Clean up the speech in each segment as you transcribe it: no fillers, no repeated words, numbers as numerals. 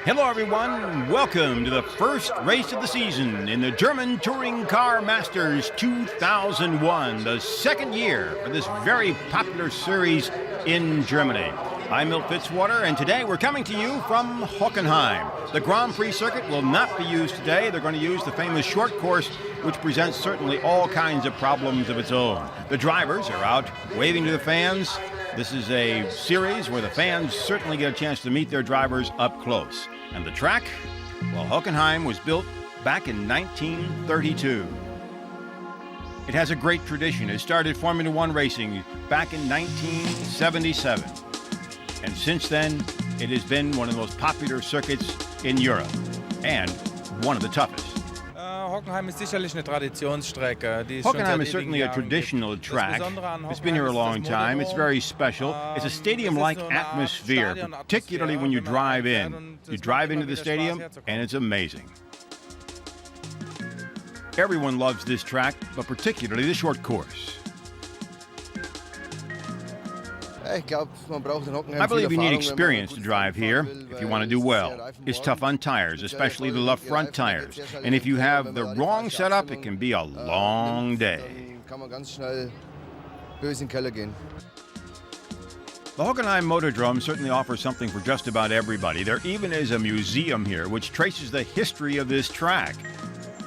Hello everyone, welcome to the first race of the season in the German Touring Car Masters 2001, the second year for this very popular series in Germany. I'm Milt Fitzwater, and today we're coming to you from Hockenheim. The Grand Prix circuit will not be used today. They're going to use the famous short course, which presents certainly all kinds of problems of its own. The drivers are out waving to the fans. This is a series where the fans certainly get a chance to meet their drivers up close. And the track? Well, Hockenheim was built back in 1932. It has a great tradition. It started Formula One racing back in 1977. And since then, it has been one of the most popular circuits in Europe and one of the toughest. Hockenheim is sicherlich eine Traditionsstrecke. Hockenheim is certainly a traditional track. It's been here a long time. It's very special. It's a stadium-like atmosphere, particularly when you drive in. You drive into the stadium, and it's amazing. Everyone loves this track, but particularly the short course. I believe you need experience to drive here if you want to do well. It's tough on tires, especially the left front tires. And if you have the wrong setup, it can be a long day. The Hockenheim Motordrome certainly offers something for just about everybody. There even is a museum here which traces the history of this track.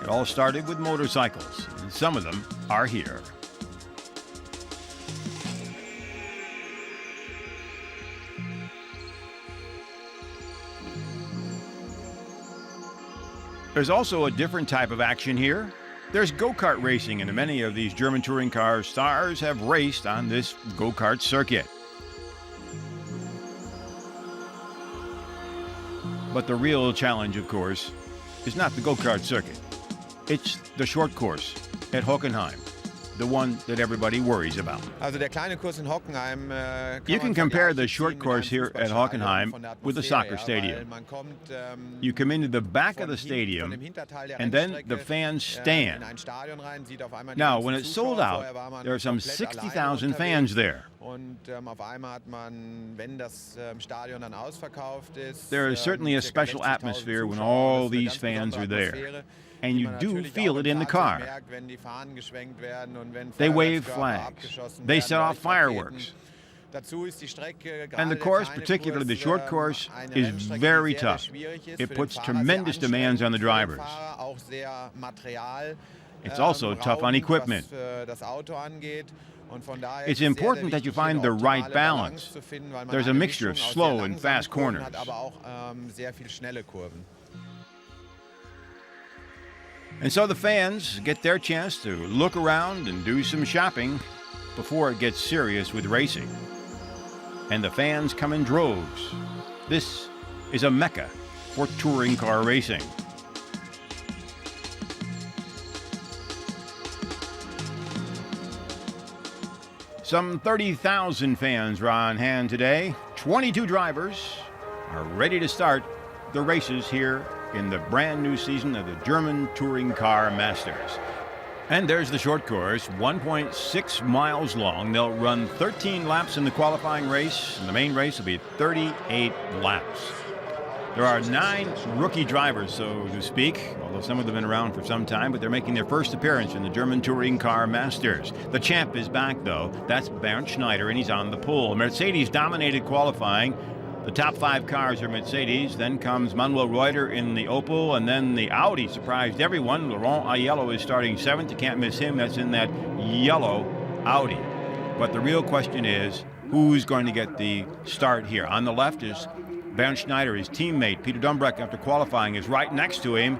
It all started with motorcycles, and some of them are here. There's also a different type of action here. There's go-kart racing, and many of these German touring car stars have raced on this go-kart circuit. But the real challenge, of course, is not the go-kart circuit. It's the short course at Hockenheim, the one that everybody worries about. You can compare the short course here at Hockenheim with the soccer stadium. You come into the back of the stadium, and then the fans stand. Now, when it's sold out, there are some 60,000 fans there. There is certainly a special atmosphere when all these fans are there. And you do feel it in the car. They wave flags. They set off fireworks. And the course, particularly the short course, is very tough. It puts tremendous demands on the drivers. It's also tough on equipment. It's important that you find the right balance. There's a mixture of slow and fast corners. And so the fans get their chance to look around and do some shopping before it gets serious with racing. And the fans come in droves. This is a mecca for touring car racing. Some 30,000 fans are on hand today. 22 drivers are ready to start the races here in the brand new season of the German Touring Car Masters. And there's the short course, 1.6 miles long. They'll run 13 laps in the qualifying race, and the main race will be 38 laps. There are 9 rookie drivers, so to speak, although some of them have been around for some time, but they're making their first appearance in the German Touring Car Masters. The champ is back, though. That's Bernd Schneider, and he's on the pole. Mercedes dominated qualifying. The top 5 cars are Mercedes. Then comes Manuel Reuter in the Opel, and then the Audi surprised everyone. Laurent Aiello is starting 7th. You can't miss him. That's in that yellow Audi. But the real question is, who's going to get the start here? On the left is Bernd Schneider. His teammate, Peter Dumbreck, after qualifying, is right next to him.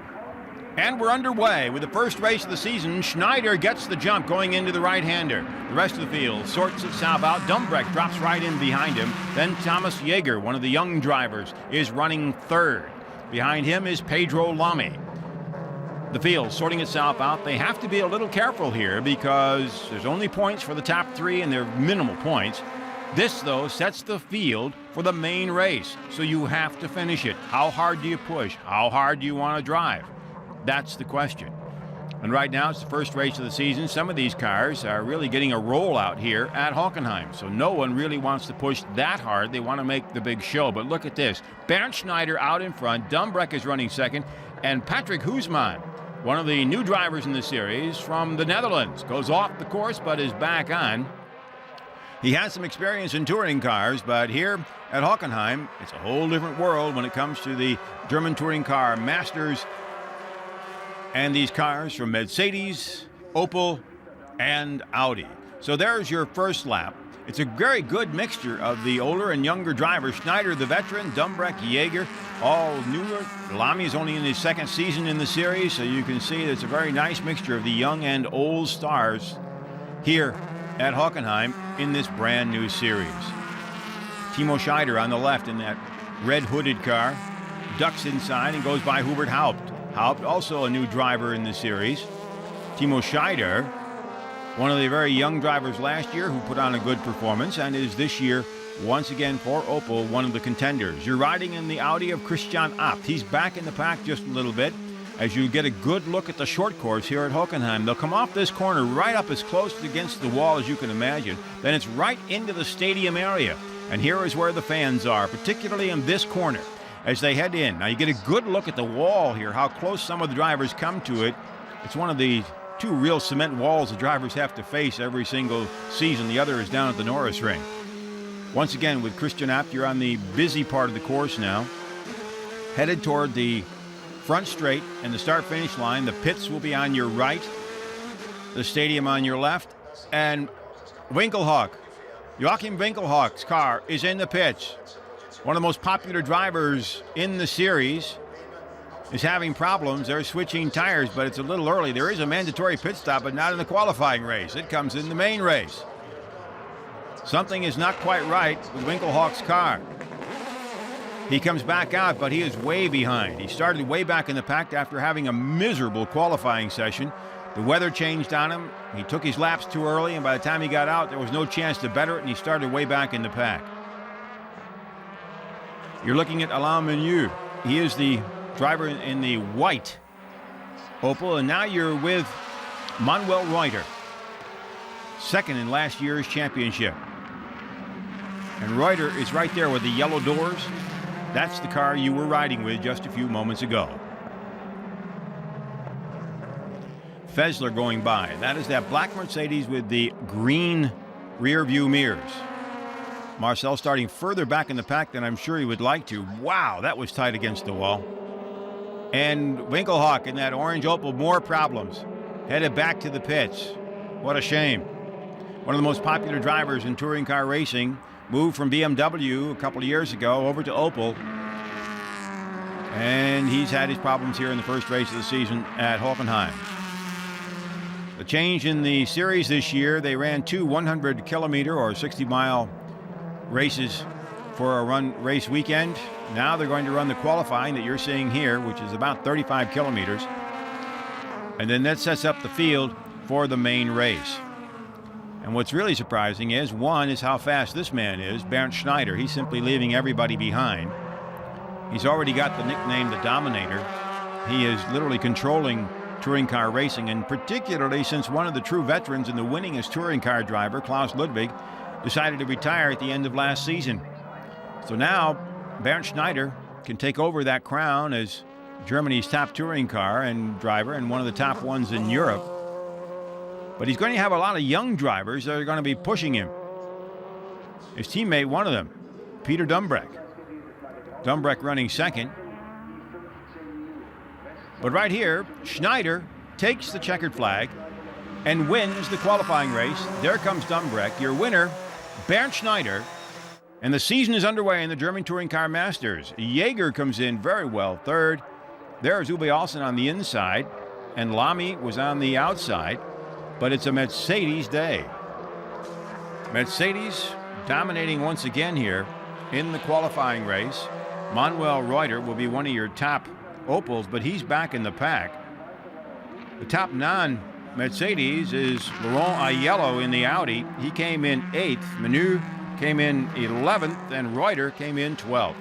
And we're underway with the first race of the season. Schneider gets the jump going into the right-hander. The rest of the field sorts itself out. Dumbreck drops right in behind him. Then Thomas Jaeger, one of the young drivers, is running 3rd. Behind him is Pedro Lamy. The field sorting itself out. They have to be a little careful here because there's only points for the top 3 and they're minimal points. This, though, sets the field for the main race. So you have to finish it. How hard do you push? How hard do you want to drive? That's the question. And right now, it's the first race of the season. Some of these cars are really getting a roll out here at Hockenheim. So no one really wants to push that hard. They want to make the big show. But look at this. Bernd Schneider out in front. Dumbreck is running second. And Patrick Hoesman, one of the new drivers in the series from the Netherlands, goes off the course but is back on. He has some experience in touring cars, but here at Hockenheim, it's a whole different world when it comes to the German Touring Car Masters. And these cars from Mercedes, Opel, and Audi. So there's your first lap. It's a very good mixture of the older and younger drivers. Schneider, the veteran, Dumbreck, Jaeger, all newer. Lamy is only in his second season in the series, so you can see it's a very nice mixture of the young and old stars here at Hockenheim in this brand new series. Timo Scheider on the left in that red hooded car, ducks inside and goes by Hubert Haupt. Haupt, also a new driver in the series. Timo Scheider, one of the very young drivers last year who put on a good performance and is this year, once again for Opel, one of the contenders. You're riding in the Audi of Christian Abt. He's back in the pack just a little bit as you get a good look at the short course here at Hockenheim. They'll come off this corner right up as close against the wall as you can imagine. Then it's right into the stadium area. And here is where the fans are, particularly in this corner, as they head in. Now you get a good look at the wall here, how close some of the drivers come to it. It's one of the two real cement walls the drivers have to face every single season. The other is down at the Norris Ring. Once again, with Christian Abt, you're on the busy part of the course now. Headed toward the front straight and the start-finish line. The pits will be on your right, the stadium on your left. And Winkelhock, Joachim Winkelhock's car is in the pits. One of the most popular drivers in the series is having problems. They're switching tires, but it's a little early. There is a mandatory pit stop, but not in the qualifying race. It comes in the main race. Something is not quite right with Winkelhock's car. He comes back out, but he is way behind. He started way back in the pack after having a miserable qualifying session. The weather changed on him. He took his laps too early, and by the time he got out, there was no chance to better it, and he started way back in the pack. You're looking at Alain Menu. He is the driver in the white Opel, and now you're with Manuel Reuter, second in last year's championship. And Reuter is right there with the yellow doors. That's the car you were riding with just a few moments ago. Fessler going by. That is that black Mercedes with the green rear view mirrors. Marcel starting further back in the pack than I'm sure he would like to. Wow, that was tight against the wall. And Winkelhock in that orange Opel, more problems. Headed back to the pits. What a shame. One of the most popular drivers in touring car racing, moved from BMW a couple of years ago over to Opel. And he's had his problems here in the first race of the season at Hockenheim. The change in the series this year, they ran two 100-kilometer or 60-mile races for a race weekend. Now they're going to run the qualifying that you're seeing here, which is about 35 kilometers. And then that sets up the field for the main race. And what's really surprising is, one, is how fast this man is, Bernd Schneider. He's simply leaving everybody behind. He's already got the nickname the Dominator. He is literally controlling touring car racing, and particularly since one of the true veterans and the winningest touring car driver, Klaus Ludwig, decided to retire at the end of last season. So now Bernd Schneider can take over that crown as Germany's top touring car and driver and one of the top ones in Europe. But he's going to have a lot of young drivers that are going to be pushing him. His teammate, one of them, Peter Dumbreck. Dumbreck running second. But right here, Schneider takes the checkered flag and wins the qualifying race. There comes Dumbreck, your winner, Bernd Schneider. And the season is underway in the German Touring Car Masters. Jaeger comes in very well third. There's Uwe Olsen on the inside, and Lamy was on the outside. But it's a Mercedes day. Mercedes dominating once again here in the qualifying race. Manuel Reuter will be one of your top Opels, but he's back in the pack. The top non-Mercedes is Laurent Aiello in the Audi. He came in 8th. Menu came in 11th, and Reuter came in 12th.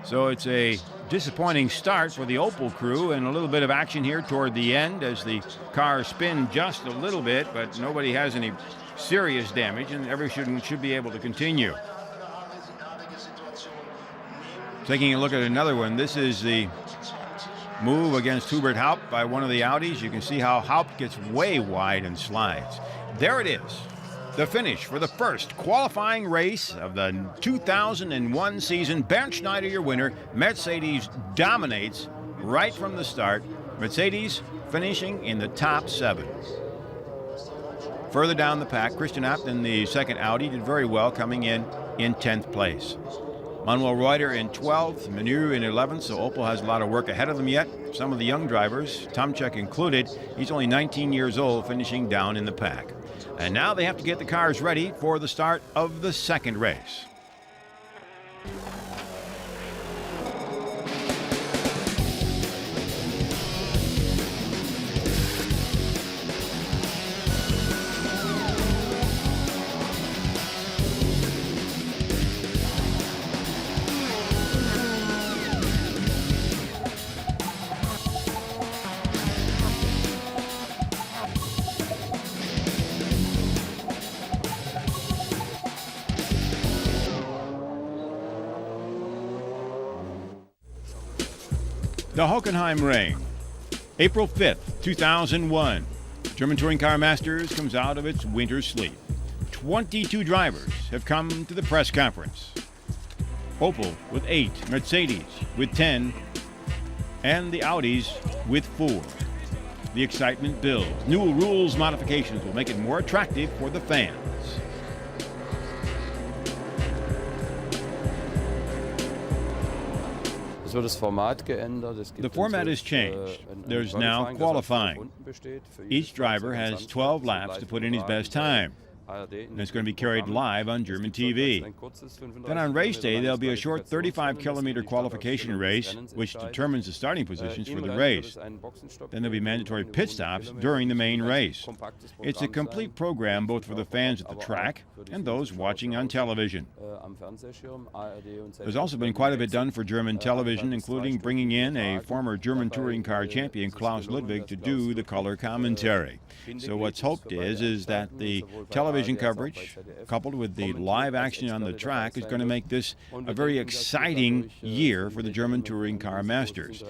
So it's a disappointing start for the Opel crew, and a little bit of action here toward the end as the cars spin just a little bit, but nobody has any serious damage, and everyone should be able to continue. Taking a look at another one, this is the move against Hubert Haupt by one of the Audis. You can see how Haupt gets way wide and slides. There it is, the finish for the first qualifying race of the 2001 season. Bernd Schneider, your winner. Mercedes dominates right from the start. Mercedes finishing in the top 7. Further down the pack, Christian Abt in the second Audi did very well, coming in 10th place. Manuel Reuter in 12th, Menu in 11th, so Opel has a lot of work ahead of them yet. Some of the young drivers, Tomczyk included, he's only 19 years old, finishing down in the pack. And now they have to get the cars ready for the start of the second race. The Hockenheim Ring, April 5th, 2001. German Touring Car Masters comes out of its winter sleep. 22 drivers have come to the press conference. Opel with 8, Mercedes with 10, and the Audis with 4. The excitement builds. New rules modifications will make it more attractive for the fans. The format has changed. There's now qualifying. Each driver has 12 laps to put in his best time, and it's going to be carried live on German TV. Then on race day, there'll be a short 35-kilometer qualification race, which determines the starting positions for the race. Then there'll be mandatory pit stops during the main race. It's a complete program both for the fans at the track and those watching on television. There's also been quite a bit done for German television, including bringing in a former German touring car champion, Klaus Ludwig, to do the color commentary. So what's hoped is that the television coverage, coupled with the live action on the track, is going to make this a very exciting year for the German Touring Car Masters.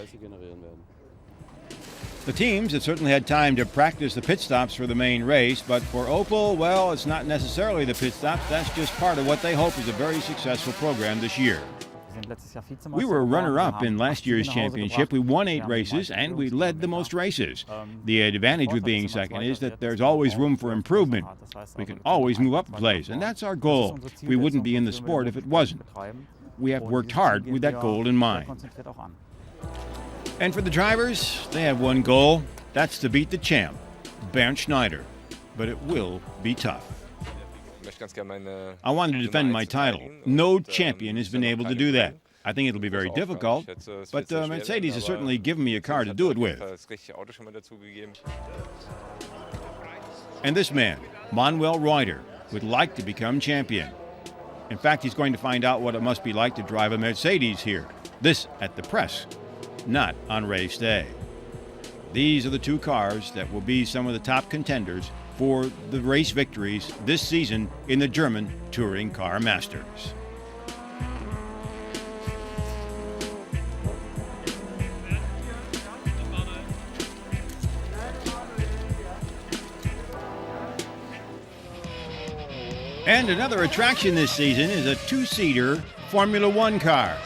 The teams have certainly had time to practice the pit stops for the main race, but for Opel, well, it's not necessarily the pit stops. That's just part of what they hope is a very successful program this year. We were runner-up in last year's championship. We won 8 races, and we led the most races. The advantage with being second is that there's always room for improvement. We can always move up a place, and that's our goal. We wouldn't be in the sport if it wasn't. We have worked hard with that goal in mind. And for the drivers, they have one goal. That's to beat the champ, Bernd Schneider. But it will be tough. I wanted to defend my title. No champion has been able to do that. I think it'll be very difficult, but Mercedes has certainly given me a car to do it with. And this man, Manuel Reuter, would like to become champion. In fact, he's going to find out what it must be like to drive a Mercedes here. This at the press, not on race day. These are the 2 cars that will be some of the top contenders for the race victories this season in the German Touring Car Masters. And another attraction this season is a 2-seater Formula One car.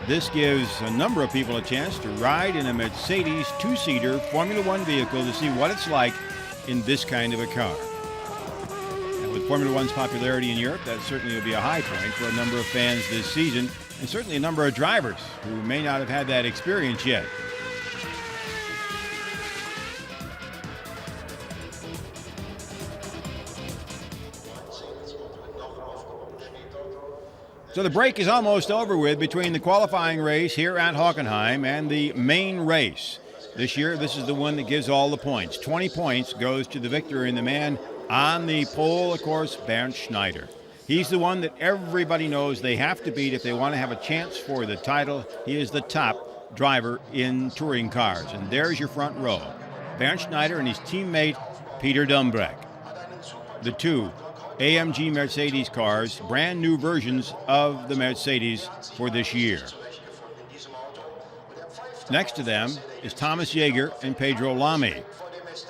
This gives a number of people a chance to ride in a Mercedes 2-seater Formula One vehicle to see what it's like in this kind of a car. And with Formula One's popularity in Europe, that certainly will be a high point for a number of fans this season, and certainly a number of drivers who may not have had that experience yet. So the break is almost over with between the qualifying race here at Hockenheim and the main race. This year, this is the one that gives all the points. 20 points goes to the victor, and the man on the pole, of course, Bernd Schneider. He's the one that everybody knows they have to beat if they want to have a chance for the title. He is the top driver in touring cars. And there's your front row. Bernd Schneider and his teammate Peter Dumbreck. The two AMG Mercedes cars, brand new versions of the Mercedes for this year. Next to them is Thomas Jaeger and Pedro Lamy.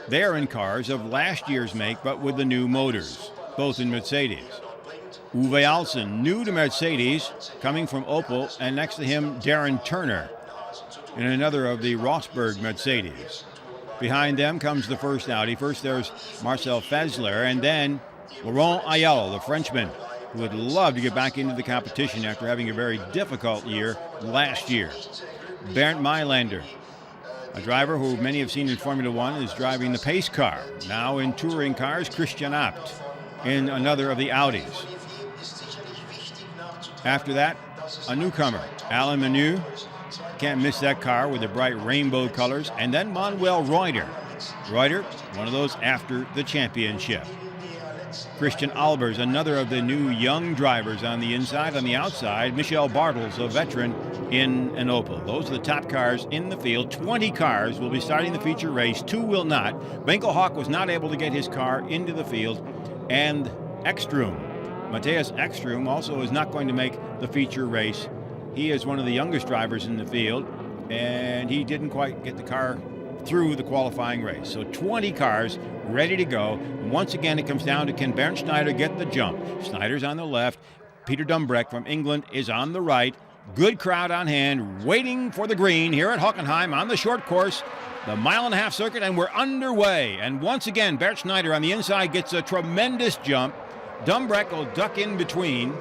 They are in cars of last year's make, but with the new motors, both in Mercedes. Uwe Alsen, new to Mercedes, coming from Opel, and next to him, Darren Turner, in another of the Rosberg Mercedes. Behind them comes the first Audi. First, there's Marcel Fessler, and then Laurent Ayala, the Frenchman, who would love to get back into the competition after having a very difficult year last year. Bernd Mailander, a driver who many have seen in Formula One, is driving the pace car. Now in touring cars, Christian Abt in another of the Audis. After that, a newcomer, Alain Menu. Can't miss that car with the bright rainbow colors. And then Manuel Reuter. Reuter, one of those after the championship. Christian Albers, another of the new young drivers on the inside. On the outside, Michel Bartels, a veteran in an Opel. Those are the top cars in the field. 20 cars will be starting the feature race. 2 will not. Winkelhock was not able to get his car into the field. And Ekstrom, Matthias Ekstrom, also is not going to make the feature race. He is one of the youngest drivers in the field, and he didn't quite get the car through the qualifying race. So 20 cars ready to go. Once again, it comes down to, can Bernd Schneider get the jump? Schneider's on the left. Peter Dumbreck from England is on the right. Good crowd on hand, waiting for the green here at Hockenheim on the short course, the 1.5 mile circuit, and we're underway. And once again, Bernd Schneider on the inside gets a tremendous jump. Dumbreck will duck in between.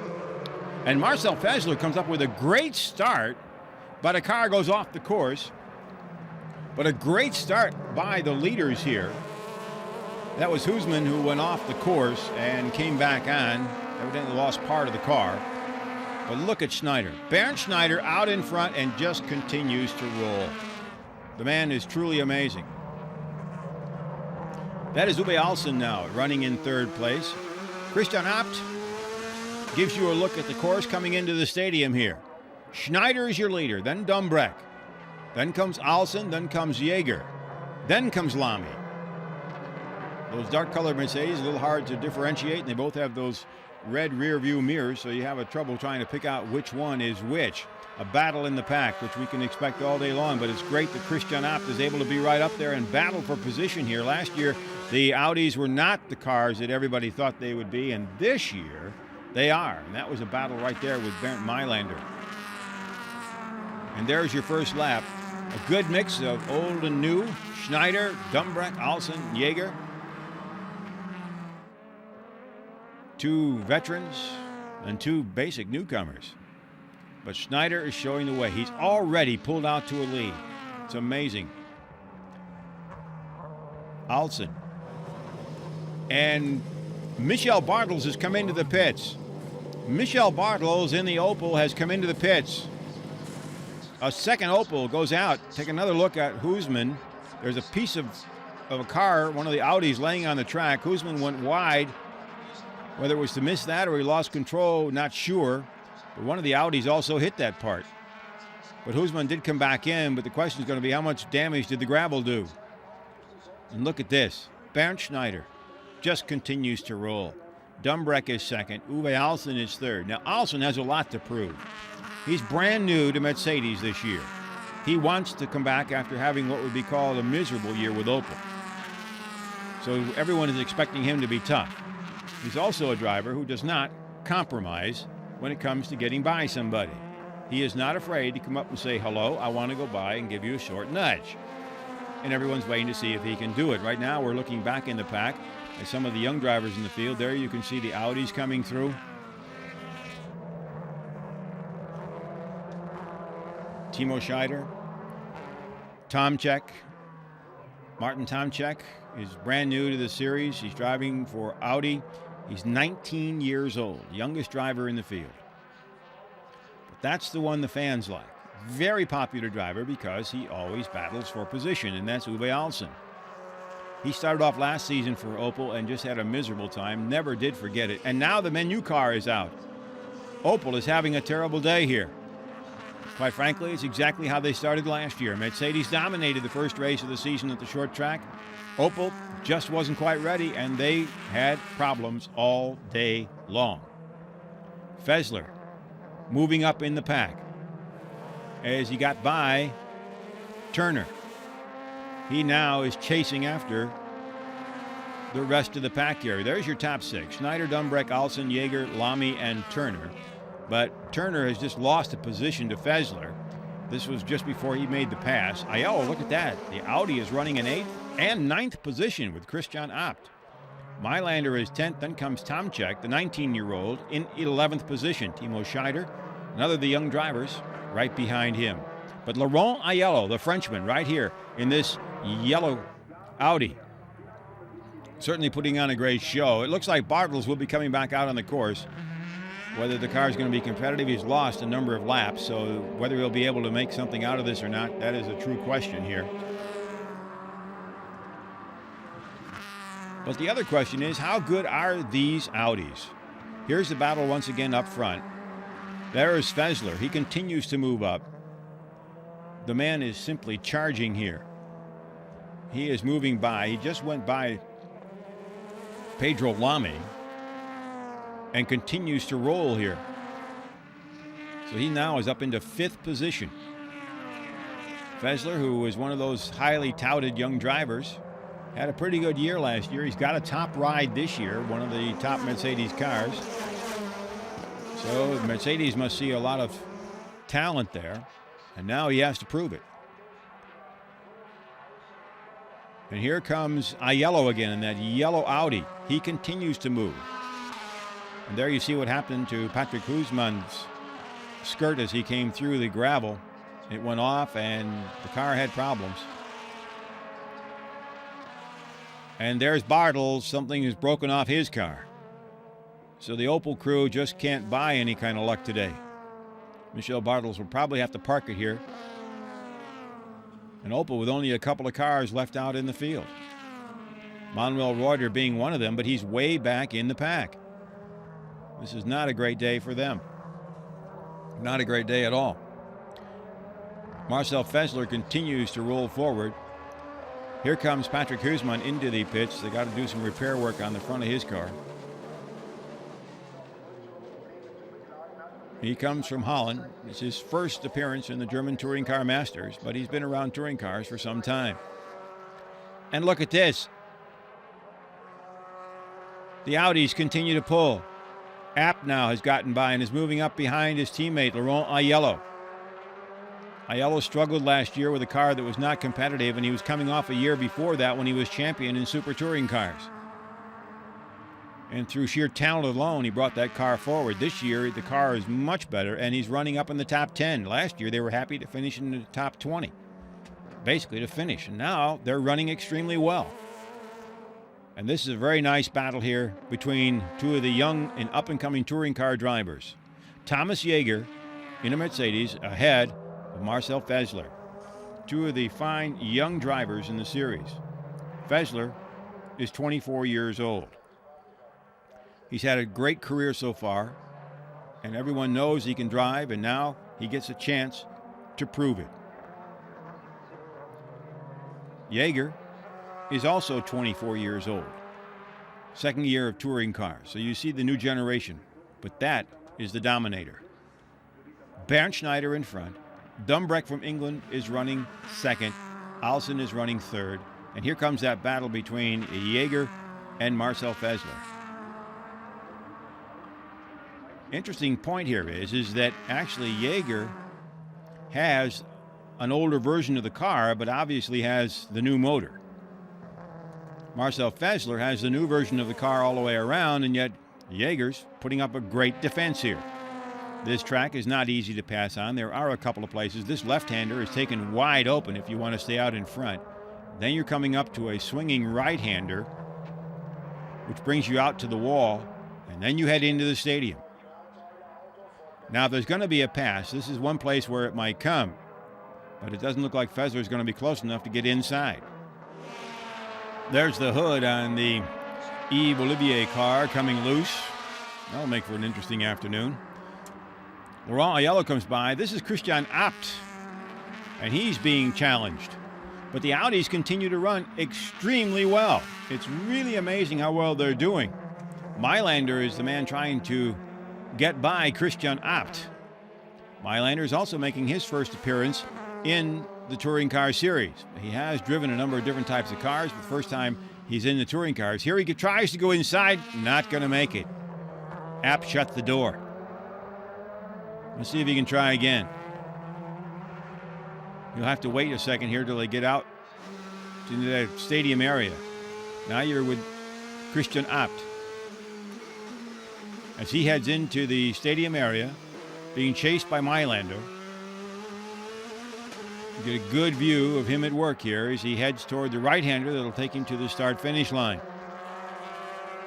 And Marcel Fessler comes up with a great start, but a car goes off the course. But a great start by the leaders here. That was Husmann who went off the course and came back on. Evidently lost part of the car. But look at Schneider. Bernd Schneider out in front and just continues to roll. The man is truly amazing. That is Uwe Alsen now running in third place. Christian Abt gives you a look at the course coming into the stadium here. Schneider is your leader, then Dumbreck. Then comes Alsen, then comes Jaeger. Then comes Lamy. Those dark-colored Mercedes, a little hard to differentiate, and they both have those red rear-view mirrors, so you have a trouble trying to pick out which one is which. A battle in the pack, which we can expect all day long, but it's great that Christian Abt is able to be right up there and battle for position here. Last year, the Audis were not the cars that everybody thought they would be, and this year, they are. And that was a battle right there with Bernd Mailander. And there's your first lap. A good mix of old and new. Schneider, Dumbreck, Alsen, Jaeger. 2 veterans and 2 basic newcomers. But Schneider is showing the way. He's already pulled out to a lead. It's amazing. Alsen. And Michel Bartels has come into the pits. Michel Bartels in the Opel has come into the pits. A second Opel goes out. Take another look at Husmann. There's a piece of a car, one of the Audis, laying on the track. Husmann went wide. Whether it was to miss that or he lost control, not sure. But one of the Audis also hit that part. But Husmann did come back in, but the question is going to be how much damage did the gravel do? And look at this. Bernd Schneider just continues to roll. Dumbreck is second. Uwe Alsen is third. Now, Alsen has a lot to prove. He's brand new to Mercedes this year. He wants to come back after having what would be called a miserable year with Opel. So everyone is expecting him to be tough. He's also a driver who does not compromise when it comes to getting by somebody. He is not afraid to come up and say, hello, I want to go by, and give you a short nudge. And everyone's waiting to see if he can do it. Right now, we're looking back in the pack at some of the young drivers in the field. There you can see the Audis coming through. Timo Scheider, Tomczak. Martin Tomczak is brand new to the series. He's driving for Audi. He's 19 years old, youngest driver in the field. But that's the one the fans like. Very popular driver because he always battles for position, and that's Uwe Alsen. He started off last season for Opel and just had a miserable time, never did forget it. And now the menu car is out. Opel is having a terrible day here. Quite frankly, it's exactly how they started last year. Mercedes dominated the first race of the season at the short track. Opel just wasn't quite ready, and they had problems all day long. Fessler moving up in the pack as he got by Turner. He now is chasing after the rest of the pack here. There's your top six: Schneider, Dumbreck, Alsen, Jaeger, Lamy, and Turner. But Turner has just lost a position to Fessler. This was just before he made the pass. Aiello, look at that. The Audi is running in 8th and 9th position with Christian Abt. Mailander is 10th. Then comes Tomczyk, the 19-year-old, in 11th position. Timo Scheider, another of the young drivers, right behind him. But Laurent Aiello, the Frenchman, right here in this yellow Audi, certainly putting on a great show. It looks like Bartels will be coming back out on the course. Whether the car is going to be competitive, he's lost a number of laps, so whether he'll be able to make something out of this or not, that is a true question here. But the other question is, how good are these Audis? Here's the battle once again up front. There is Fessler. He continues to move up. The man is simply charging here. He is moving by. He just went by Pedro Lamy and continues to roll here. So he now is up into 5th position. Fessler, who is one of those highly touted young drivers, had a pretty good year last year. He's got a top ride this year, one of the top Mercedes cars. So Mercedes must see a lot of talent there, and now he has to prove it. And here comes Aiello again in that yellow Audi. He continues to move. And there you see what happened to Patrick Huisman's skirt as he came through the gravel. It went off and the car had problems. And there's Bartels. Something is broken off his car. So the Opel crew just can't buy any kind of luck today. Michel Bartels will probably have to park it here. And Opel with only a couple of cars left out in the field. Manuel Reuter being one of them, but he's way back in the pack. This is not a great day for them. Not a great day at all. Marcel Fessler continues to roll forward. Here comes Patrick Huisman into the pits. They got to do some repair work on the front of his car. He comes from Holland. It's his first appearance in the German Touring Car Masters, but he's been around touring cars for some time. And look at this. The Audis continue to pull. Abt now has gotten by and is moving up behind his teammate, Laurent Aiello. Aiello struggled last year with a car that was not competitive, and he was coming off a year before that when he was champion in super touring cars. And through sheer talent alone, he brought that car forward. This year, the car is much better, and he's running up in the top 10. Last year, they were happy to finish in the top 20, basically to finish. And now they're running extremely well. And this is a very nice battle here between two of the young and up-and-coming touring car drivers. Thomas Jaeger in a Mercedes ahead of Marcel Fessler. Two of the fine young drivers in the series. Fessler is 24 years old. He's had a great career so far, and everyone knows he can drive, and now he gets a chance to prove it. Jaeger is also 24 years old. Second year of touring cars. So you see the new generation, but that is the dominator. Bernd Schneider in front. Dumbreck from England is running second. Alsen is running third. And here comes that battle between Jaeger and Marcel Fessler. Interesting point here is that actually Jaeger has an older version of the car, but obviously has the new motor. Marcel Fessler has the new version of the car all the way around, and yet Jaeger's putting up a great defense here. This track is not easy to pass on. There are a couple of places. This left-hander is taken wide open if you want to stay out in front. Then you're coming up to a swinging right-hander, which brings you out to the wall, and then you head into the stadium. Now, if there's going to be a pass, this is one place where it might come, but it doesn't look like Fessler is going to be close enough to get inside. There's the hood on the Yves Olivier car coming loose. That'll make for an interesting afternoon. Laurent Aiello comes by. This is Christian Abt, and he's being challenged. But the Audis continue to run extremely well. It's really amazing how well they're doing. Mailander is the man trying to get by Christian Abt. Mailander is also making his first appearance in the Touring Car Series. He has driven a number of different types of cars, but the first time he's in the touring cars. Here he tries to go inside, not going to make it. Abt shut the door. Let's see if he can try again. You'll have to wait a second here till they get out into the stadium area. Now you're with Christian Abt. As he heads into the stadium area, being chased by Mailander. You get a good view of him at work here as he heads toward the right-hander that'll take him to the start-finish line.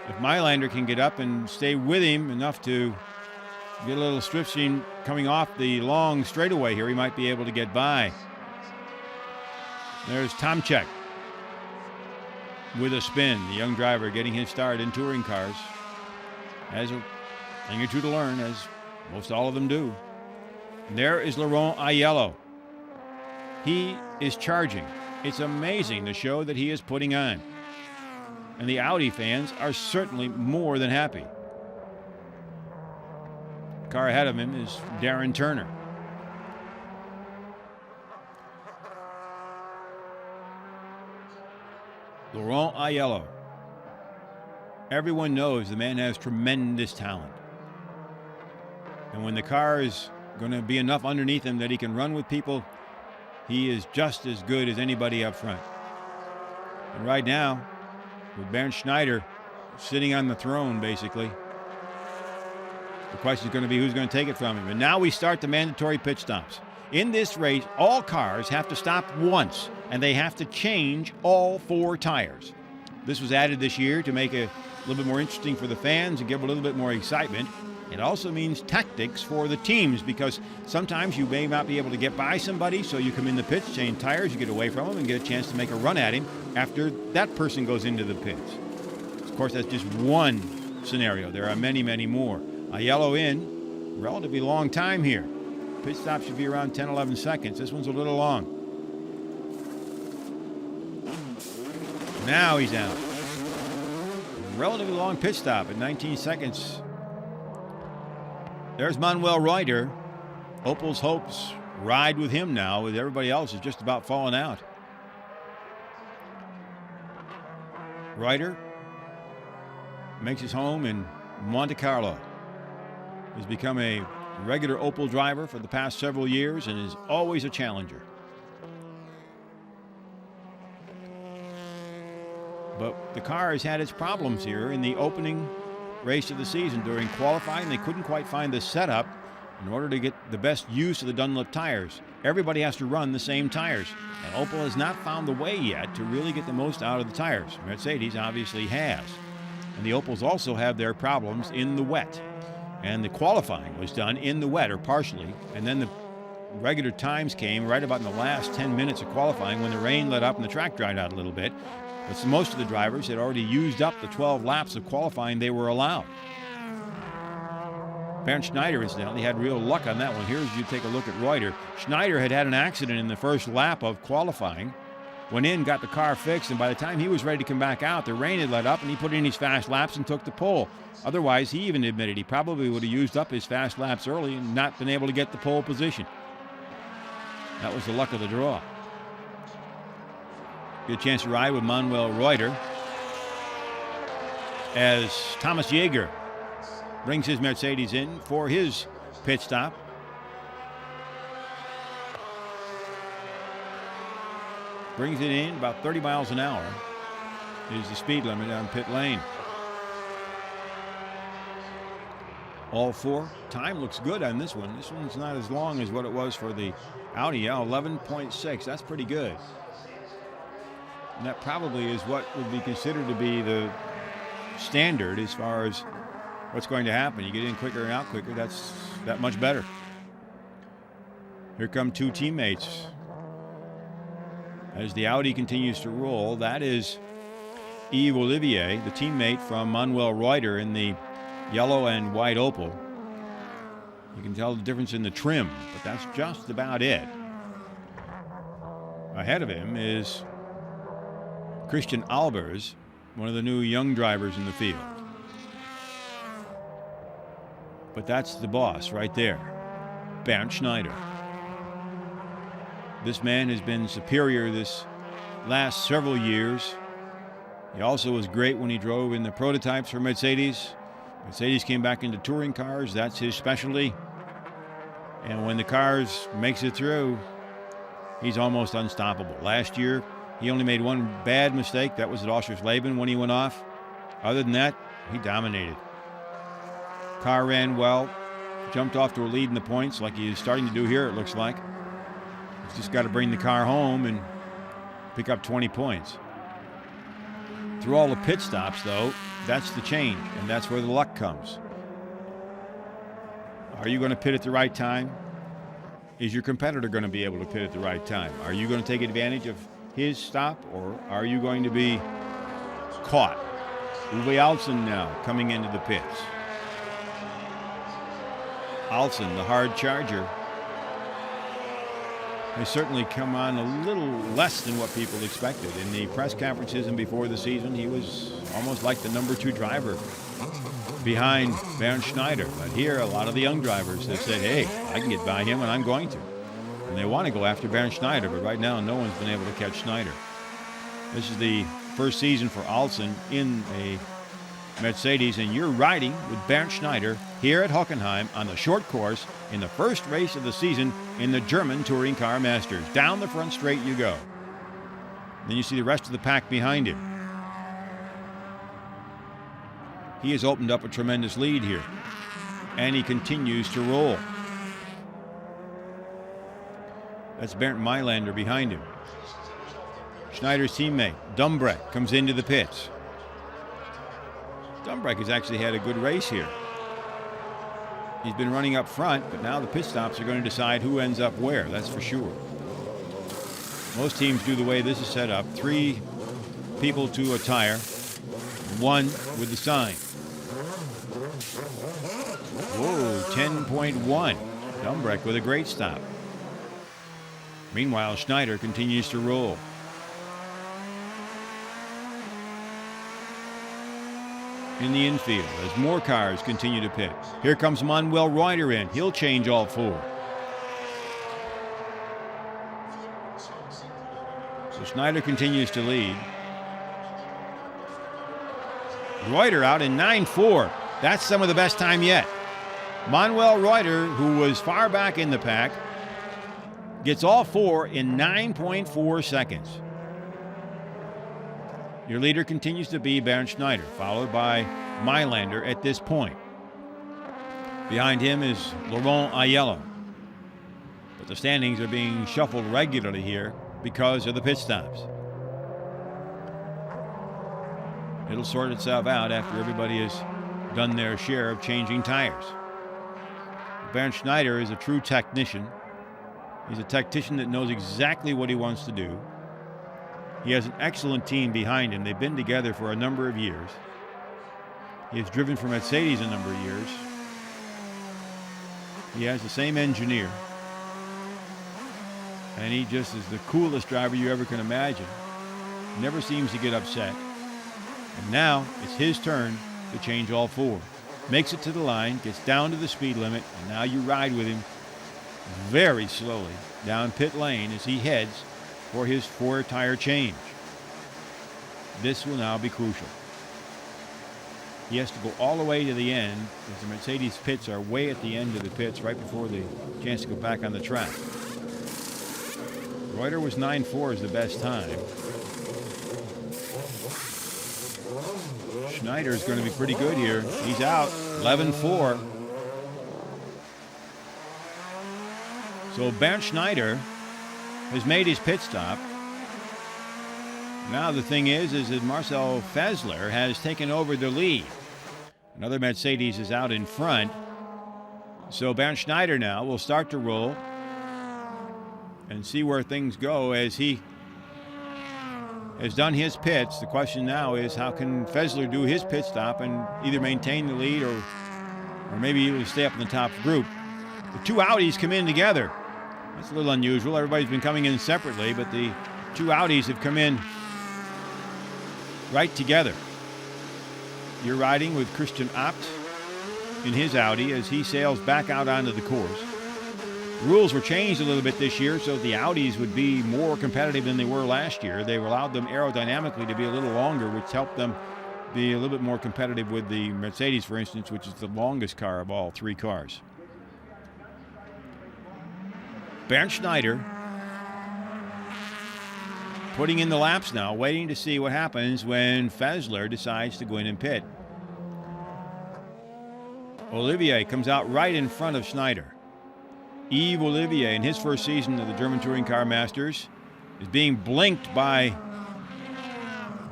If Mailander can get up and stay with him enough to get a little strip scene coming off the long straightaway here, he might be able to get by. There's Tomczyk with a spin. The young driver getting his start in touring cars. Has a thing or two to learn, as most all of them do. And there is Laurent Aiello. He is charging. It's amazing the show that he is putting on. And the Audi fans are certainly more than happy. The car ahead of him is Darren Turner. Laurent Aiello. Everyone knows the man has tremendous talent. And when the car is going to be enough underneath him that he can run with people, he is just as good as anybody up front. And right now, with Bernd Schneider sitting on the throne, basically, the question is going to be who's going to take it from him. And now we start the mandatory pit stops. In this race, all cars have to stop once, and they have to change all 4 tires. This was added this year to make it a little bit more interesting for the fans and give a little bit more excitement. It also means tactics for the teams, because sometimes you may not be able to get by somebody, so you come in the pits, change tires, you get away from him, and get a chance to make a run at him after that person goes into the pits. Of course, that's just one scenario. There are many, many more. Aiello in, relatively long time here. Pit stop should be around 10, 11 seconds. This one's a little long. Now he's out. Relatively long pit stop at 19 seconds. There's Manuel Reuter. Opel's hopes ride with him now, with everybody else is just about falling out. Reuter makes his home in Monte Carlo. Has become a regular Opel driver for the past several years and is always a challenger. But the car has had its problems here in the opening race of the season. During qualifying, they couldn't quite find the setup in order to get the best use of the Dunlop tires. Everybody has to run the same tires, and Opel has not found the way yet to really get the most out of the tires. Mercedes obviously has. And the Opels also have their problems in the wet. And the qualifying was done in the wet, or partially, and then the regular times came right about in the last 10 minutes of qualifying when the rain let up and the track dried out a little bit. But most of the drivers had already used up the 12 laps of qualifying they were allowed. Bernd Schneider, incidentally, had real luck on that one. Here's you take a look at Reuter. Schneider had an accident in the first lap of qualifying, went in, got the car fixed, and by the time he was ready to come back out, the rain had let up, and he put in his fast laps and took the pole. Otherwise, he even admitted he probably would have used up his fast laps early and not been able to get the pole position. That was the luck of the draw. Get a chance to ride with Manuel Reuter as Thomas Jaeger brings his Mercedes in for his pit stop. Brings it in about 30 miles an hour is the speed limit on pit lane. All 4. Time looks good on this one. This one's not as long as what it was for the Audi. 11.6. That's pretty good. And that probably is what would be considered to be the standard as far as what's going to happen. You get in quicker and out quicker. That's that much better. Here come 2 teammates. As the Audi continues to roll, that is Yves Olivier, the teammate from Manuel Reuter in the yellow and white opal. You can tell the difference in the trim, but that's just about it. Ahead of him is Christian Albers, one of the new young drivers in the field. But that's the boss right there, Bernd Schneider. This man has been superior this last several years. He also was great when he drove in the prototypes for Mercedes. Mercedes came back into touring cars. That's his specialty. And when the cars makes it through, he's almost unstoppable. Last year, he only made one bad mistake. That was at Oschersleben when he went off. Other than that, he dominated. Car ran well, jumped off to a lead in the points like he is starting to do here, it looks like. He's just got to bring the car home and pick up 20 points. Through all the pit stops, though, that's the change, and that's where the luck comes. Are you going to pit at the right time? Is your competitor going to be able to pit at the right time? Are you going to take advantage of his stop, or are you going to be caught? Uwe Alsen now coming into the pits. Alsen, the hard charger, has certainly come on a little less than what people expected. In the press conferences and before the season, he was almost like the number 2 driver behind Bernd Schneider. But here, a lot of the young drivers have said, hey, I can get by him and I'm going to. And they want to go after Bernd Schneider, but right now no one's been able to catch Schneider. This is the first season for Alsen in a Mercedes, and you're riding with Bernd Schneider here at Hockenheim on the short course in the first race of the season in the German Touring Car Masters. Down the front straight you go. Then you see the rest of the pack behind him. He has opened up a tremendous lead here, and he continues to roll. That's Bernd Mailander behind him. Schneider's teammate, Dumbreck, comes into the pits. Dumbreck has actually had a good race here. He's been running up front, but now the pit stops are going to decide who ends up where, that's for sure. Most teams do the way this is set up. 3 people to a tire, 1 with the sign. Whoa, 10.1. Dumbreck with a great stop. Meanwhile, Schneider continues to roll. In the infield as more cars continue to pit. Here comes Manuel Reuter in. He'll change all 4. So Schneider continues to lead. Reuter out in 9.4. That's some of the best time yet. Manuel Reuter, who was far back in the pack, gets all 4 in 9.4 seconds. Your leader continues to be Bernd Schneider, followed by Mailander at this point. Behind him is Laurent Aiello. But the standings are being shuffled regularly here because of the pit stops. It'll sort itself out after everybody has done their share of changing tires. Bernd Schneider is a true technician. He's a tactician that knows exactly what he wants to do. He has an excellent team behind him. They've been together for a number of years. He has driven for Mercedes a number of years. He has the same engineer. And he just is the coolest driver you ever can imagine. Never seems to get upset. And now it's his turn to change all 4. Makes it to the line, gets down to the speed limit, and now you ride with him very slowly down pit lane as he heads for his 4-tire change. This will now be crucial. He has to go all the way to the end as the Mercedes pits are way at the end of the pits right before the chance to go back on the track. Reuter was 9.4 is the best time. Schneider is going to be pretty good here. He's out 11.4. So Bernd Schneider has made his pit stop. Now the thing is that Marcel Fessler has taken over the lead. Another Mercedes is out in front. So Bernd Schneider now will start to roll and see where things go as he has done his pits. The question now is, how can Fesler do his pit stop and either maintain the lead or maybe even stay up in the top group? The two Audis come in together. That's a little unusual. Everybody's been coming in separately, but the two Audis have come in right together. You're riding with Christian Abt in his Audi as he sails back out onto the course. Rules were changed a little bit this year so the Audis would be more competitive than they were last year. They allowed them aerodynamically to be a little longer, which helped them be a little bit more competitive with the Mercedes, for instance, which is the longest car of all three cars. Bernd Schneider putting in the laps now, waiting to see what happens when Fesler decides to go in and pit. Olivier comes out right in front of Schneider. Yves Olivier, in his first season of the German Touring Car Masters, is being blinked by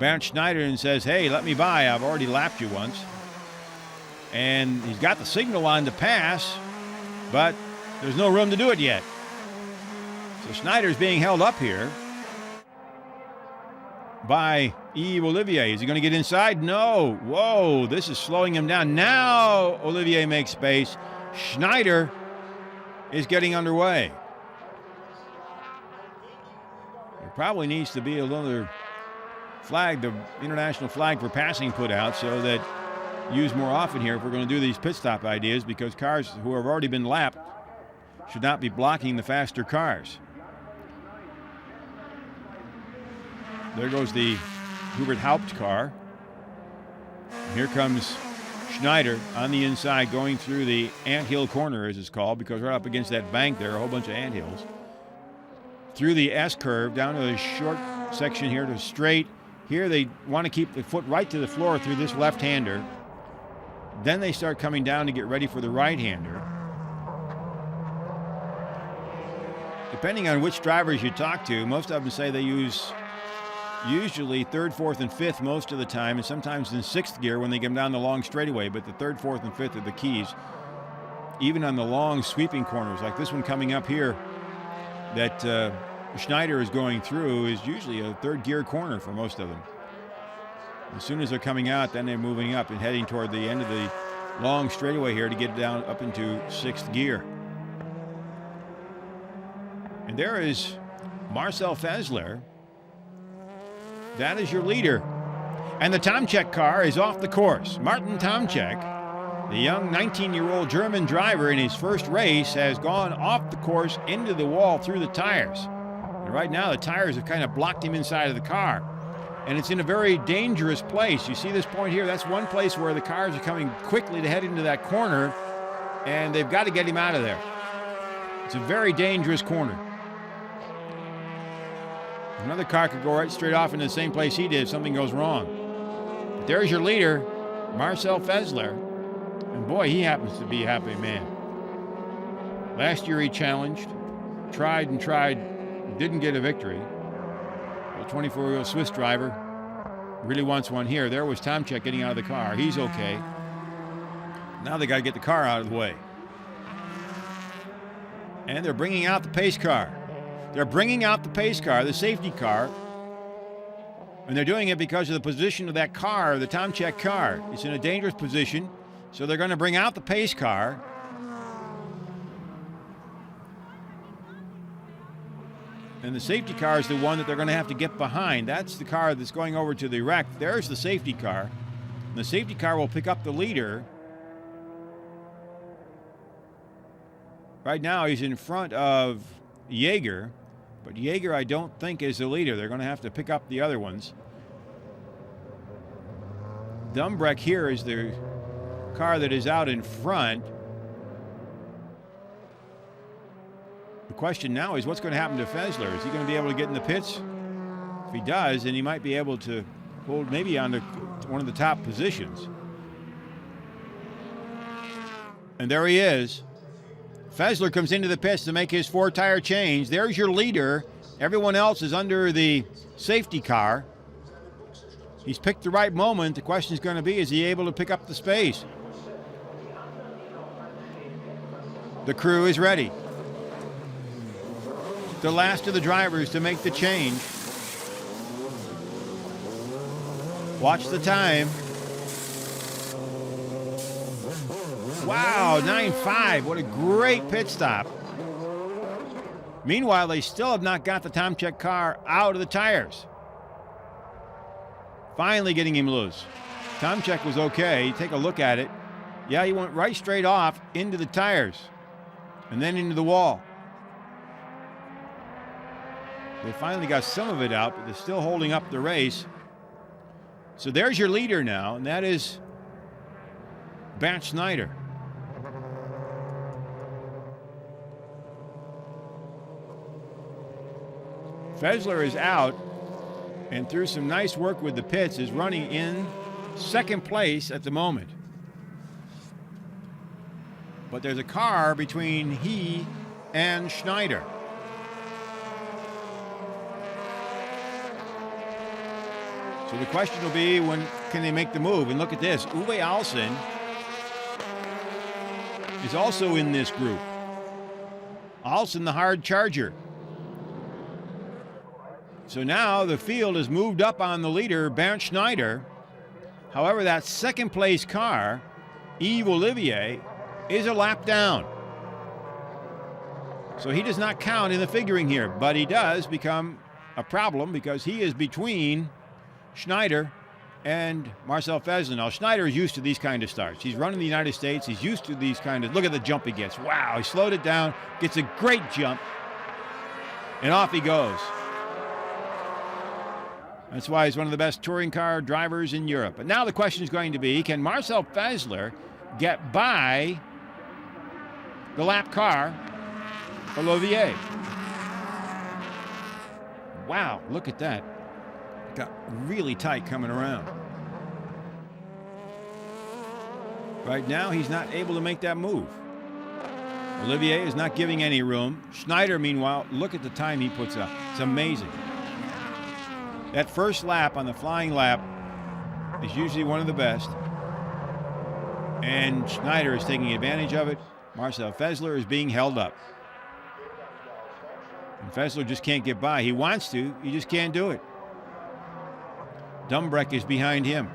Bernd Schneider and says, hey, let me by, I've already lapped you once. And he's got the signal on to pass, but there's no room to do it yet. So Schneider's being held up here by Yves Olivier. Is he going to get inside? No. Whoa, this is slowing him down. Now Olivier makes space. Schneider is getting underway. There probably needs to be another flag, the international flag for passing put out so that used more often here if we're going to do these pit stop ideas, because cars who have already been lapped should not be blocking the faster cars. There goes the Hubert Haupt car. And here comes Schneider on the inside going through the anthill corner, as it's called, because right up against that bank there are a whole bunch of anthills. Through the S-curve down to the short section here to straight. Here they want to keep the foot right to the floor through this left-hander. Then they start coming down to get ready for the right-hander. Depending on which drivers you talk to, most of them say they use usually third, fourth, and fifth most of the time, and sometimes in sixth gear when they come down the long straightaway, but the third, fourth, and fifth are the keys. Even on the long sweeping corners, like this one coming up here that Schneider is going through, is usually a third gear corner for most of them. As soon as they're coming out, then they're moving up and heading toward the end of the long straightaway here to get down up into sixth gear. And there is Marcel Fesler. That is your leader. And the Tomczak car is off the course. Martin Tomczak, the young 19-year-old German driver in his first race, has gone off the course into the wall through the tires. And right now the tires have kind of blocked him inside of the car. And it's in a very dangerous place. You see this point here? That's one place where the cars are coming quickly to head into that corner, and they've got to get him out of there. It's a very dangerous corner. Another car could go right straight off into the same place he did if something goes wrong. But there's your leader, Marcel Fesler. And boy, he happens to be a happy man. Last year he challenged, tried and tried, didn't get a victory. The 24-year-old Swiss driver really wants one here. There was Tomczak getting out of the car. He's okay. Now they got to get the car out of the way. And they're bringing out the pace car. They're bringing out the pace car, the safety car, and they're doing it because of the position of that car, the Tomczak car. It's in a dangerous position, so they're going to bring out the pace car. And the safety car is the one that they're going to have to get behind. That's the car that's going over to the wreck. There's the safety car. And the safety car will pick up the leader. Right now he's in front of Jaeger, but Jaeger I don't think is the leader. They're going to have to pick up the other ones. Dumbreck here is the car that is out in front. The question now is what's going to happen to Fesler? Is he going to be able to get in the pits? If he does, then he might be able to hold maybe on to one of the top positions. And there he is. Fesler comes into the pits to make his four-tire change. There's your leader. Everyone else is under the safety car. He's picked the right moment. The question is going to be, is he able to pick up the space? The crew is ready. The last of the drivers to make the change. Watch the time. Wow, 9.5. What a great pit stop. Meanwhile, they still have not got the Tomczyk car out of the tires. Finally getting him loose. Tomczyk was okay. Take a look at it. Yeah, he went right straight off into the tires and then into the wall. They finally got some of it out, but they're still holding up the race. So there's your leader now, and that is Bernd Schneider. Fessler is out, and through some nice work with the pits is running in second place at the moment. But there's a car between he and Schneider. So the question will be, when can they make the move? And look at this. Uwe Alsen is also in this group. Alsen, the hard charger. So now the field has moved up on the leader, Bernd Schneider. However, that second place car, Yves Olivier, is a lap down. So he does not count in the figuring here, but he does become a problem because he is between Schneider and Marcel Fessler. Now, Schneider is used to these kind of starts. He's run in the United States. He's used to these kind of, look at the jump he gets. Wow, he slowed it down, gets a great jump, and off he goes. That's why he's one of the best touring car drivers in Europe. But now the question is going to be, can Marcel Fessler get by the lap car, Olivier? Wow, look at that. Got really tight coming around. Right now, he's not able to make that move. Olivier is not giving any room. Schneider, meanwhile, look at the time he puts up. It's amazing. That first lap on the flying lap is usually one of the best. And Schneider is taking advantage of it. Marcel Fessler is being held up. And Fessler just can't get by. He wants to, he just can't do it. Dumbreck is behind him.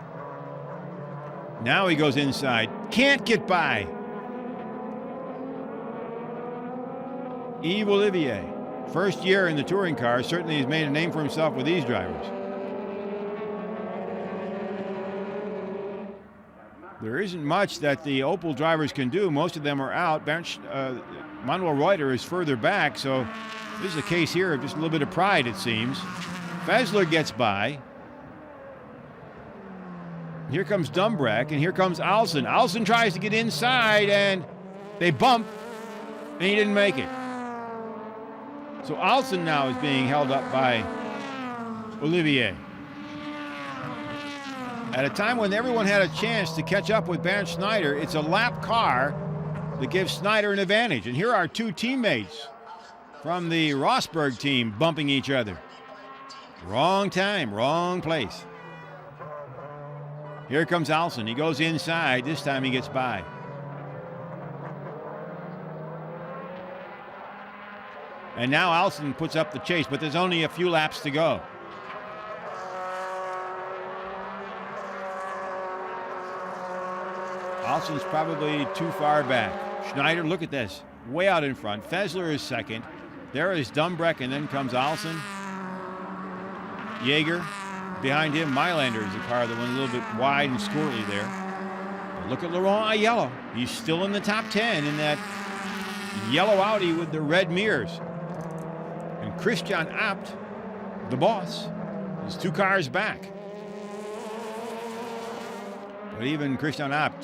Now he goes inside. Can't get by. Yves Olivier, first year in the touring car, certainly has made a name for himself with these drivers. There isn't much that the Opel drivers can do. Most of them are out. Manuel Reuter is further back, so this is a case here of just a little bit of pride, it seems. Fessler gets by. Here comes Dumbreck, and here comes Alsen. Alsen tries to get inside, and they bump, and he didn't make it. So Alsen now is being held up by Olivier. At a time when everyone had a chance to catch up with Bernd Schneider, it's a lap car that gives Schneider an advantage. And here are two teammates from the Rosberg team bumping each other. Wrong time, wrong place. Here comes Alsen. He goes inside. This time he gets by. And now Alsen puts up the chase, but there's only a few laps to go. Alsen's probably too far back. Schneider, look at this, way out in front. Fessler is second. There is Dumbreck, and then comes Alsen. Jaeger behind him. Mylander is the car that went a little bit wide and squirrely there. But look at Laurent Aiello. He's still in the top 10 in that yellow Audi with the red mirrors. And Christian Abt, the boss, is 2 cars back. But even Christian Abt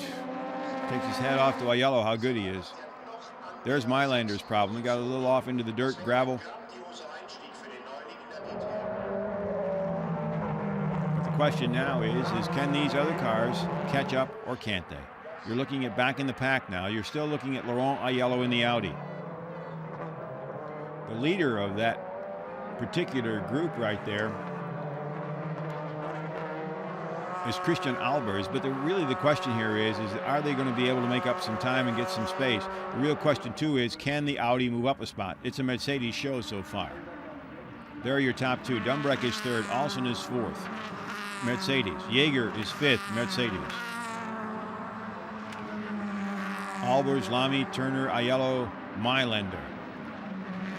takes his hat off to Aiello, how good he is. There's Mylander's problem. He got a little off into the dirt, gravel. But the question now is can these other cars catch up or can't they? You're looking at back in the pack now. You're still looking at Laurent Aiello in the Audi. The leader of that particular group right there is Christian Albers, but really the question here is are they going to be able to make up some time and get some space? The real question too is, can the Audi move up a spot? It's a Mercedes show so far. There are your top 2. Dumbreck is 3rd, Alsen is 4th. Mercedes. Jaeger is 5th, Mercedes. Albers, Lamy, Turner, Aiello, Mailander.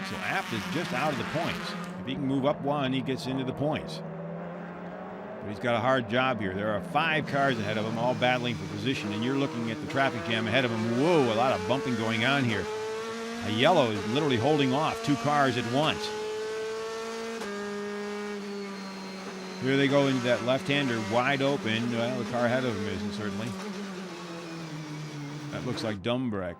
So Abt is just out of the points. If he can move up one, he gets into the points. But he's got a hard job here. There are 5 cars ahead of him, all battling for position, and you're looking at the traffic jam ahead of him. Whoa, a lot of bumping going on here. Aiello is literally holding off 2 cars at once. Here they go into that left-hander wide open. Well, the car ahead of him isn't, certainly. That looks like Dumbreck.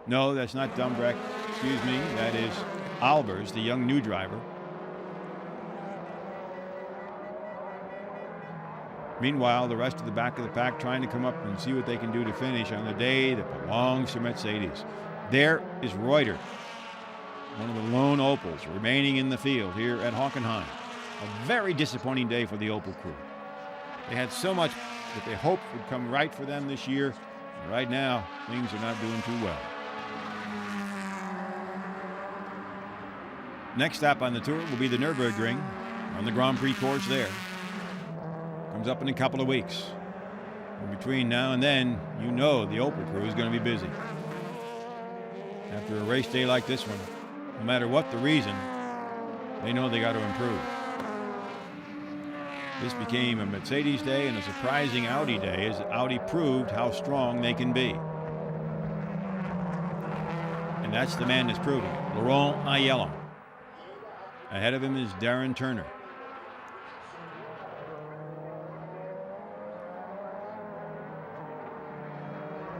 No, that's not Dumbreck. Excuse me. That is Albers, the young new driver. Meanwhile, the rest of the back of the pack trying to come up and see what they can do to finish on the day that belongs to Mercedes. There is Reuter, one of the lone Opels remaining in the field here at Hockenheim. A very disappointing day for the Opel crew. They had so much that they hoped would come right for them this year. And right now, things are not doing too well. Next stop on the tour will be the Nürburgring on the Grand Prix course there. Comes up in a couple of weeks. In between now and then, you know the Opel crew is going to be busy. After a race day like this one, no matter what the reason, they know they got to improve. This became a Mercedes day and a surprising Audi day as Audi proved how strong they can be. And that's the man that's proving it, Laurent Aiello. Ahead of him is Darren Turner.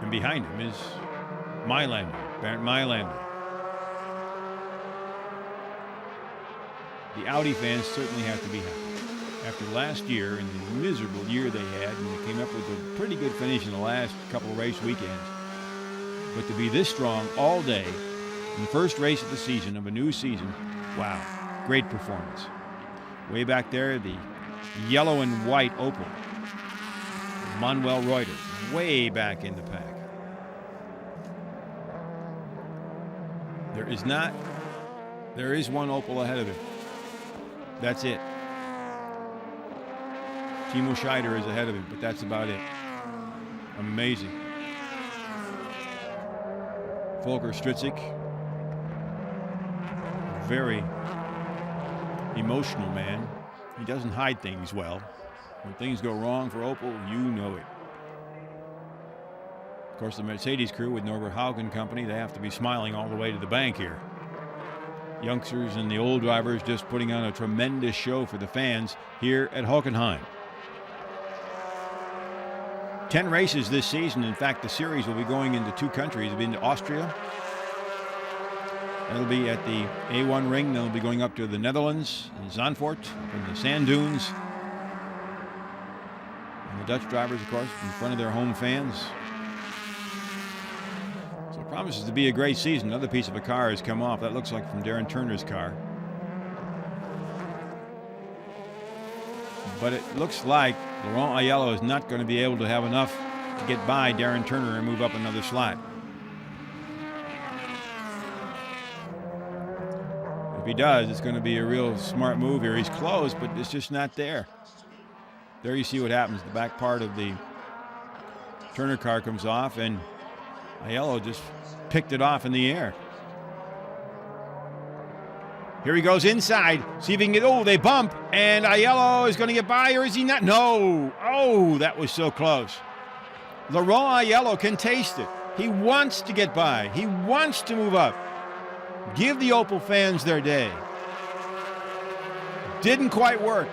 And behind him is Mailander, Bernd Mailander. The Audi fans certainly have to be happy. After last year and the miserable year they had, and they came up with a pretty good finish in the last couple of race weekends. But to be this strong all day in the first race of the season, of a new season, wow, great performance. Way back there, the yellow and white Opel. Manuel Reuter, way back in the pack. There is one Opel ahead of him. That's it. Timo Scheider is ahead of him, but that's about it. Amazing. Volker Stritzik, very emotional man. He doesn't hide things well. When things go wrong for Opel, you know it. Of course, the Mercedes crew with Norbert Haugen Company, they have to be smiling all the way to the bank here. Youngsters and the old drivers just putting on a tremendous show for the fans here at Hockenheim. 10 races this season. In fact, the series will be going into 2 countries. It'll be into Austria. It'll be at the A1 ring. They'll be going up to the Netherlands, in Zandvoort, up in the sand dunes. And the Dutch drivers, of course, in front of their home fans. So it promises to be a great season. Another piece of a car has come off. That looks like from Darren Turner's car. But it looks like Laurent Aiello is not going to be able to have enough to get by Darren Turner and move up another slot. If he does, it's going to be a real smart move here. He's close, but it's just not there. There you see what happens. The back part of the Turner car comes off, and Aiello just picked it off in the air. Here he goes inside. See if he can get, oh, they bump, and Aiello is going to get by, or is he not? No. Oh, that was so close. Laurent Aiello can taste it. He wants to get by. He wants to move up. Give the Opel fans their day. Didn't quite work,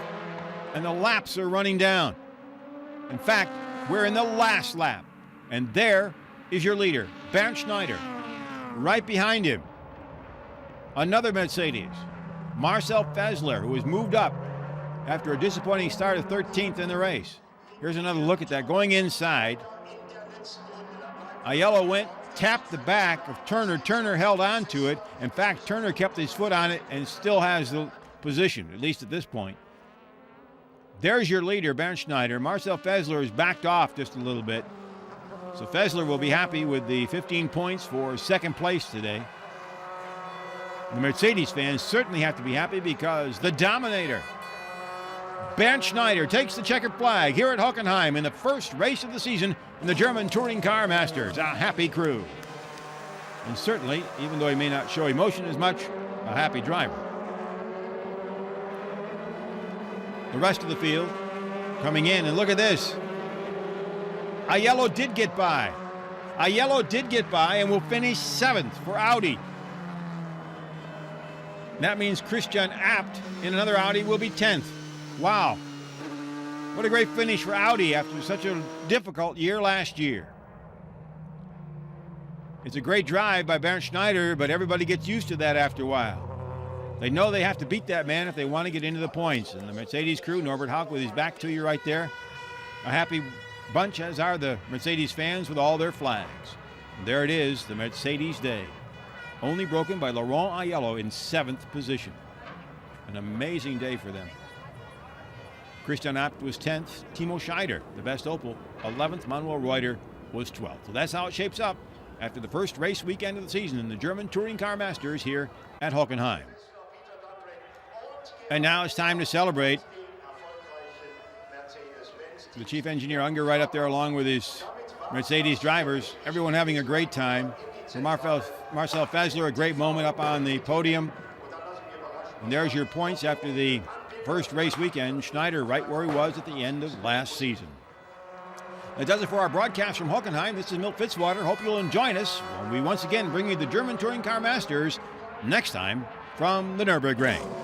and the laps are running down. In fact, we're in the last lap, and there is your leader, Bernd Schneider. Right behind him, another Mercedes, Marcel Fessler, who has moved up after a disappointing start of 13th in the race. Here's another look at that. Going inside, Aiello went, tapped the back of Turner. Turner held on to it. In fact, Turner kept his foot on it and still has the position, at least at this point. There's your leader, Bernd Schneider. Marcel Fessler has backed off just a little bit. So Fessler will be happy with the 15 points for second place today. The Mercedes fans certainly have to be happy because the Dominator, Bernd Schneider takes the checkered flag here at Hockenheim in the first race of the season in the German Touring Car Masters. A happy crew. And certainly, even though he may not show emotion as much, a happy driver. The rest of the field coming in, and look at this. Aiello did get by. Aiello did get by and will finish 7th for Audi. That means Christian Abt in another Audi will be 10th. Wow. What a great finish for Audi after such a difficult year last year. It's a great drive by Bernd Schneider, but everybody gets used to that after a while. They know they have to beat that man if they want to get into the points. And the Mercedes crew, Norbert Hauck with his back to you right there. A happy bunch, as are the Mercedes fans with all their flags. And there it is, the Mercedes day. Only broken by Laurent Aiello in 7th position. An amazing day for them. Christian Abt was 10th. Timo Scheider, the best Opel, 11th. Manuel Reuter was 12th. So that's how it shapes up after the first race weekend of the season in the German Touring Car Masters here at Hockenheim. And now it's time to celebrate. The chief engineer Unger right up there along with his Mercedes drivers. Everyone having a great time. For Marcel Fessler, a great moment up on the podium. And there's your points after the first race weekend. Schneider right where he was at the end of last season. That does it for our broadcast from Hockenheim. This is Milt Fitzwater. Hope you'll join us when we once again bring you the German Touring Car Masters next time from the Nürburgring.